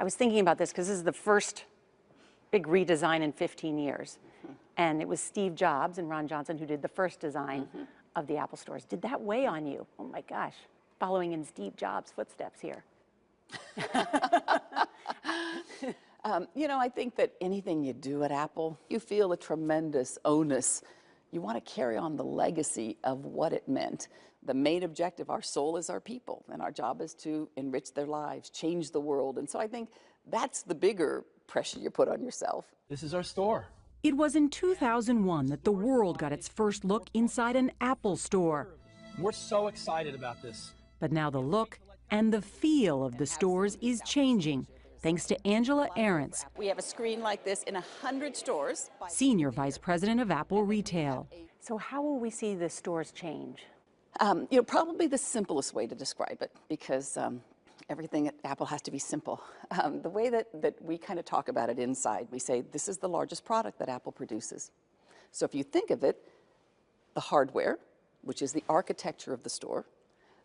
I was thinking about this because this is the first big redesign in 15 years. And it was Steve Jobs and Ron Johnson who did the first design of the Apple stores. Did that weigh on you? Oh my gosh, following in Steve Jobs' footsteps here. I think that anything you do at Apple, you feel a tremendous onus. You want to carry on the legacy of what it meant. The main objective, our soul is our people, and our job is to enrich their lives, change the world. And so I think that's the bigger pressure you put on yourself. This is our store. It was in 2001 that the world got its first look inside an Apple store. We're so excited about this. But now the look and the feel of the stores is changing, thanks to Angela Ahrendts. We have a screen like this in 100 stores. Senior Vice President of Apple Retail. So how will we see the stores change? Probably the simplest way to describe it, because everything at Apple has to be simple. The way that we kind of talk about it inside, we say this is the largest product that Apple produces. So if you think of it, the hardware, which is the architecture of the store,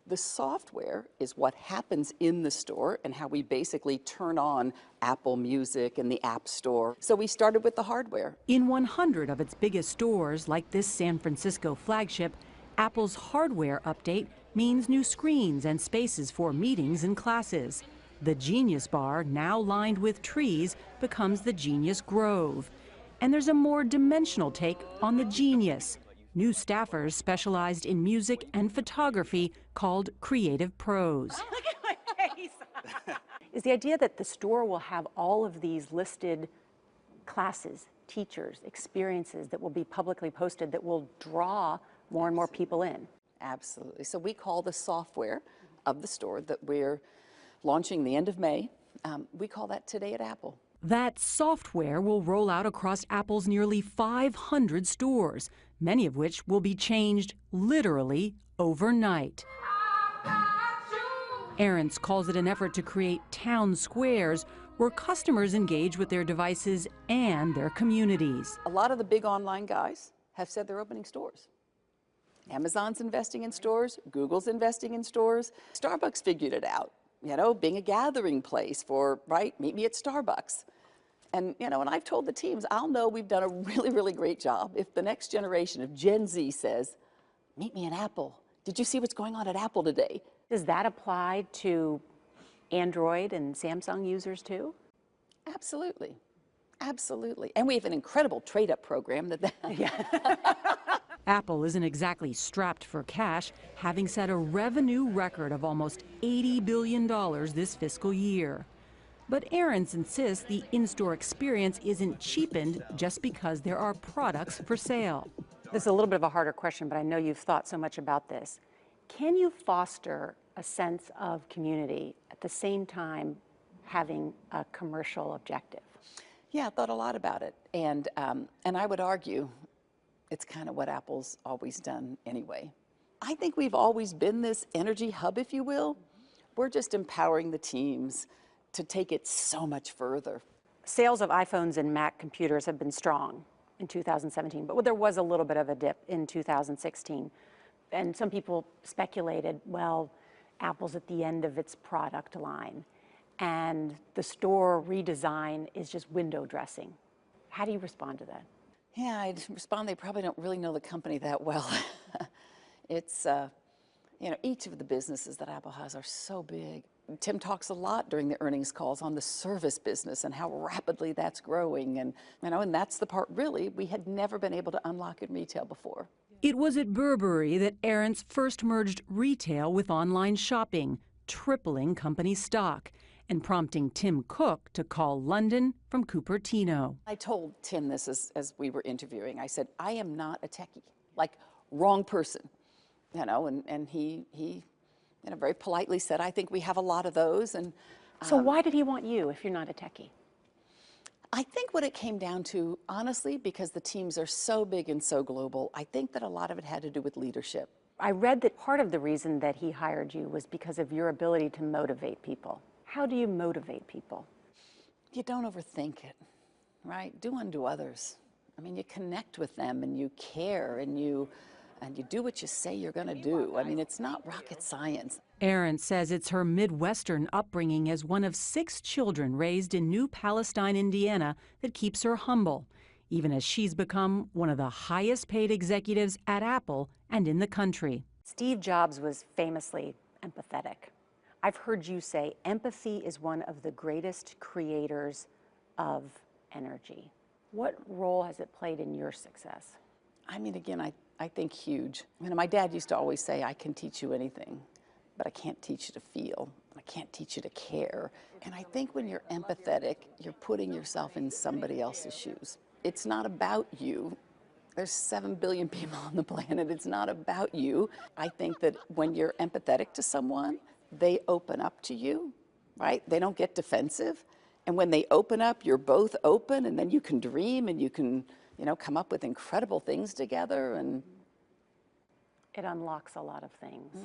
the software is what happens in the store and how we basically turn on Apple Music and the App Store. So we started with the hardware. In 100 of its biggest stores, like this San Francisco flagship, Apple's hardware update means new screens and spaces for meetings and classes. The Genius Bar, now lined with trees, becomes the Genius Grove. And there's a more dimensional take on the Genius. New staffers specialized in music and photography called Creative Pros. Look at my face. Is the idea that the store will have all of these listed classes, teachers, experiences that will be publicly posted that will draw more and more people in? Absolutely. So we call the software of the store that we're launching the end of May, we call that Today at Apple. That software will roll out across Apple's nearly 500 stores, many of which will be changed literally overnight. Ahrendts calls it an effort to create town squares where customers engage with their devices and their communities. A lot of the big online guys have said they're opening stores. Amazon's investing in stores, Google's investing in stores. Starbucks figured it out, being a gathering place for, meet me at Starbucks. And, and I've told the teams, I'll know we've done a really, really great job if the next generation of Gen Z says, meet me at Apple. Did you see what's going on at Apple today? Does that apply to Android and Samsung users too? Absolutely. Absolutely. And we have an incredible trade-up program Apple isn't exactly strapped for cash, having set a revenue record of almost $80 billion this fiscal year. But Ahrendts insists the in-store experience isn't cheapened just because there are products for sale. This is a little bit of a harder question, but I know you've thought so much about this. Can you foster a sense of community at the same time having a commercial objective? Yeah, I thought a lot about it. And I would argue it's kind of what Apple's always done anyway. I think we've always been this energy hub, if you will. We're just empowering the teams to take it so much further. Sales of iPhones and Mac computers have been strong in 2017, but there was a little bit of a dip in 2016. And some people speculated, well, Apple's at the end of its product line, and the store redesign is just window dressing. How do you respond to that? Yeah, I'd respond, they probably don't really know the company that well. It's, each of the businesses that Apple has are so big. Tim talks a lot during the earnings calls on the service business and how rapidly that's growing. And, and that's the part really we had never been able to unlock in retail before. It was at Burberry that Ahrendts first merged retail with online shopping, tripling company stock and prompting Tim Cook to call London from Cupertino. I told Tim this as we were interviewing. I said, I am not a techie, wrong person, and he very politely said, I think we have a lot of those. And so why did he want you if you're not a techie? I think what it came down to, honestly, because the teams are so big and so global, I think that a lot of it had to do with leadership. I read that part of the reason that he hired you was because of your ability to motivate people. How do you motivate people? You don't overthink it, right? Do unto others. I mean, you connect with them and you care and you and you do what you say you're going to do. I mean, it's not rocket science. Ahrendts says it's her Midwestern upbringing as one of 6 children raised in New Palestine, Indiana, that keeps her humble, even as she's become one of the highest paid executives at Apple and in the country. Steve Jobs was famously empathetic. I've heard you say empathy is one of the greatest creators of energy. What role has it played in your success? I mean, again, I think huge. You know, my dad used to always say, I can teach you anything, but I can't teach you to feel. I can't teach you to care. And I think when you're empathetic, you're putting yourself in somebody else's shoes. It's not about you. There's 7 billion people on the planet. It's not about you. I think that when you're empathetic to someone, they open up to you, right? They don't get defensive. And when they open up, you're both open, and then you can dream and you can, you know, come up with incredible things together. And it unlocks a lot of things.